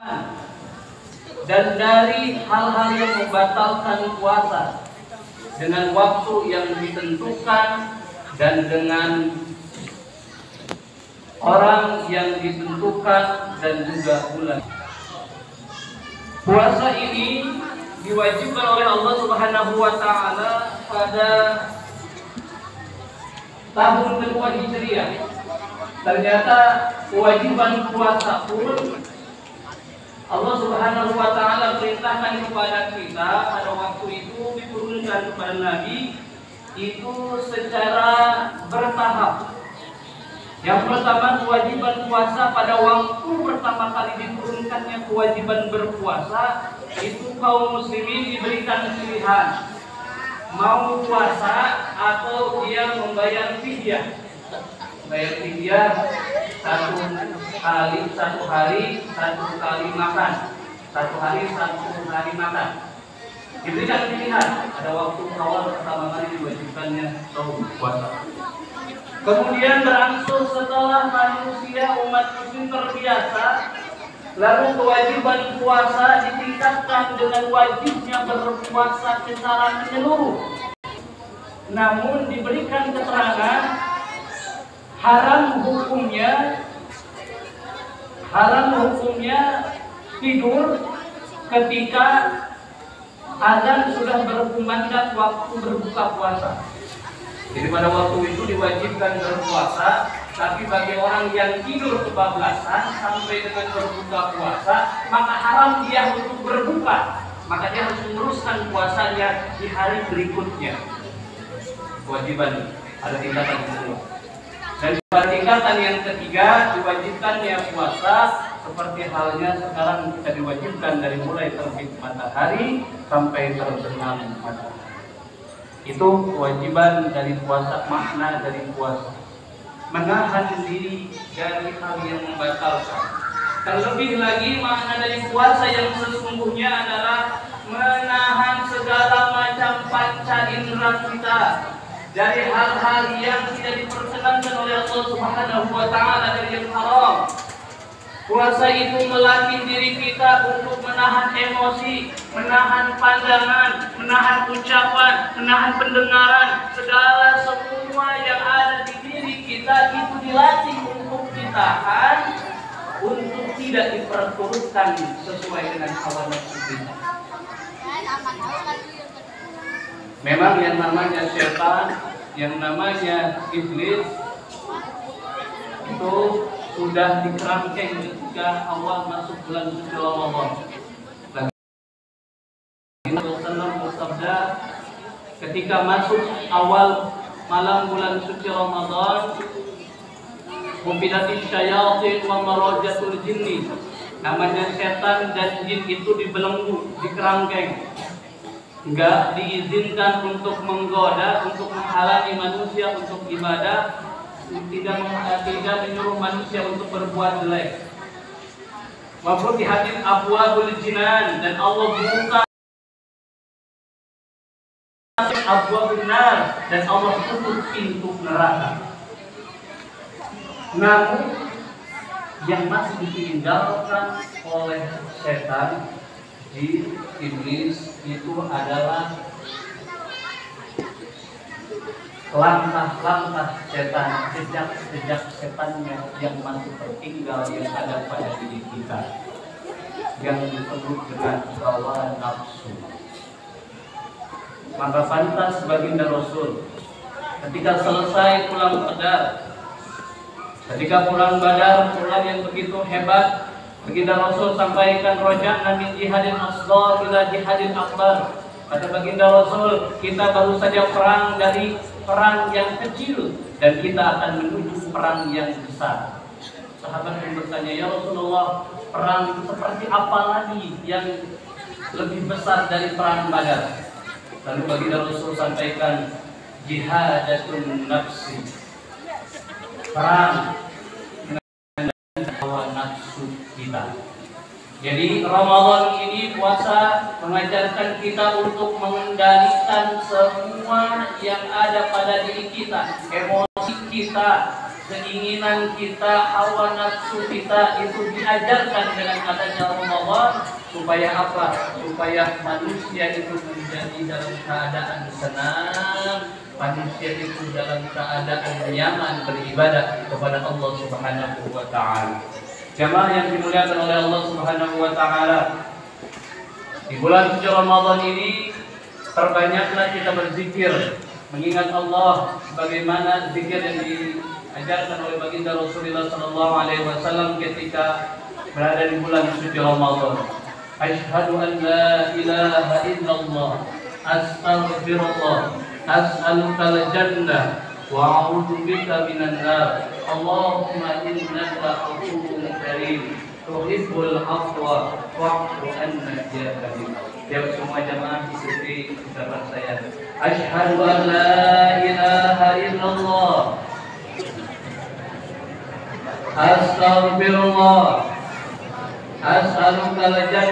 dan dari hal-hal yang membatalkan puasa dengan waktu yang ditentukan dan dengan orang yang ditentukan dan juga bulan. Puasa ini diwajibkan oleh Allah Subhanahu wa taala pada tahun kedua Hijriah. Ternyata kewajiban puasa pun Allah Subhanahu wa taala perintahkan kepada kita pada waktu itu diturunkan kepada Nabi itu secara bertahap. Yang pertama, kewajiban puasa pada waktu pertama kali diturunkannya kewajiban berpuasa itu kaum muslimin diberikan pilihan mau puasa atau dia membayar fidyah. Bayar fidyah satu hari makan. Diberikan pilihan pada waktu awal pertama kali diwajibkannya saum puasa. Kemudian berangsur setelah manusia umat muslim terbiasa, lalu kewajiban puasa ditingkatkan dengan wajibnya berpuasa secara menyeluruh. Namun diberikan keterangan haram hukumnya tidur ketika azan sudah berkumandang waktu berbuka puasa. Jadi pada waktu itu diwajibkan berpuasa, tapi bagi orang yang tidur kebablasan sampai dengan berbuka puasa, maka haram dia untuk berbuka. Maka dia harus meneruskan puasanya di hari berikutnya. Kewajiban ada tingkatan kedua. Dan pada tingkatan yang ketiga diwajibkannya puasa seperti halnya sekarang kita diwajibkan dari mulai terbit matahari sampai terbenam matahari. Itu kewajiban dari puasa, makna dari puasa. Menahan diri dari hal yang membatalkan. Terlebih lagi makna dari puasa yang sesungguhnya adalah menahan segala macam panca indera kita dari hal-hal yang tidak diperkenankan oleh Allah Subhanahu wa taala, dari yang haram. Puasa itu melatih diri kita untuk menahan emosi, menahan pandangan, menahan ucapan, menahan pendengaran. Segala semua yang ada di diri kita itu dilatih untuk ditahan, untuk tidak diperturutkan sesuai dengan hawa nafsu kita. Memang yang namanya setan, yang namanya iblis itu sudah dikerangkeng ketika awal masuk bulan suci Ramadan. Rasulullah bersabda, ketika masuk awal malam bulan suci Ramadan, mubidatis syayatin wa marajatul jinni, namanya setan dan jin itu dibelenggu, dikerangkeng, enggak diizinkan untuk menggoda, untuk menghalangi manusia untuk ibadah, tidak menyuruh manusia untuk berbuat jelek. Wa futihatil abwabul jinan, dan Allah buka abwabun nar, dan Allah tutup pintu neraka. Namun yang masih ditinggalkan oleh setan di iblis itu adalah langkah-langkah setan, jejak setannya yang masih tertinggal yang ada pada diri kita, yang disebut dengan hawa nafsu. Maka pantas baginda Rasul ketika selesai pulang Badar, ketika pulang Badar, pulang yang begitu hebat, baginda Rasul sampaikan roja'na min jihadin asghar ila jihadin akbar. Kata baginda Rasul, kita baru saja perang dari perang yang kecil dan kita akan menuju perang yang besar. Sahabat yang bertanya, ya Rasulullah, perang itu seperti apa lagi yang lebih besar dari perang Badar? Lalu baginda Rasul sampaikan, jihadatun nafsi, perang dengan hawa nafsu kita. Jadi Ramadan ini puasa mengajarkan kita untuk mengendalikan semua yang ada pada diri kita, emosi kita, keinginan kita, hawa nafsu kita, itu diajarkan dengan adanya Ramadan. Ramadan supaya apa? Supaya manusia itu menjadi dalam keadaan senang, manusia itu dalam keadaan nyaman beribadah kepada Allah Subhanahu wa taala. Jamaah yang dimuliakan oleh Allah Subhanahu wa taala, di bulan suci Ramadan ini perbanyaklah kita berzikir, mengingat Allah sebagaimana zikir yang diajarkan oleh baginda Rasulullah sallallahu alaihi wasallam ketika berada di bulan suci Ramadan. Asyhadu an la ilaha illallah, astaghfirullah, as'aluka al-jannah wa a'udzu bika minan nar. Allahumma innaka afuwwun karim, tuhibbul afwa fa'fu anna ya karim. Ya semua jamaah ikuti ucapan saya. Asyhadu an la ilaha illallah, astaghfirullah, as'aluka al-jannah